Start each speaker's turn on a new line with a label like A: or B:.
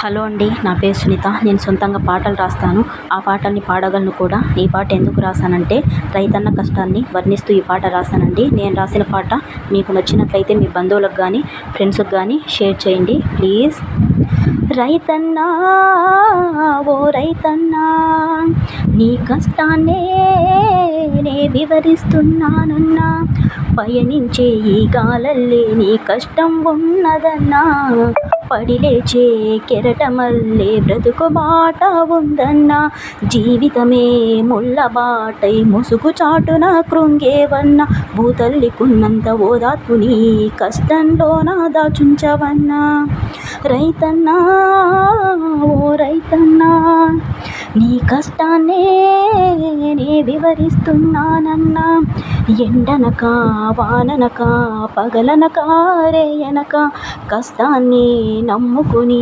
A: Hello అండి, నా పేరు సునీత. నేను సొంతంగా పాటలు రాస్తాను. ఆ పాటల్ని పాడగలను కూడా. ఈ పాట ఎందుకు రాశానంటే, రైతన్న కష్టాన్ని వర్ణిస్తూ ఈ పాట రాశానండి. నేను రాసిన పాట మీకు నచ్చినట్లయితే మీ బంధువులకు కానీ ఫ్రెండ్స్కి కానీ షేర్ చేయండి ప్లీజ్. రైతన్నా, ఓ రైతన్నా, నీ కష్టాన్నే నే వివరిస్తున్నానన్నా. పయనించే ఈ గాలల్లే నీ కష్టం ఉన్నదన్నా. పడిలేచే కెరటమల్లే బ్రతుకు బాట ఉందన్నా. జీవితమే ముళ్ళ బాటై ముసుగు చాటున కృంగేవన్నా. భూతల్లికున్నంత ఓదార్పు నీ కష్టంలోన దాచుంచవన్నా. రైతన్నా, ఓ రైతన్నా, నీ కష్టాన్నే నే వివరిస్తున్నానన్నా. ఎండనక వాననక పగలనక రేయనక కష్టాన్ని నమ్ముకుని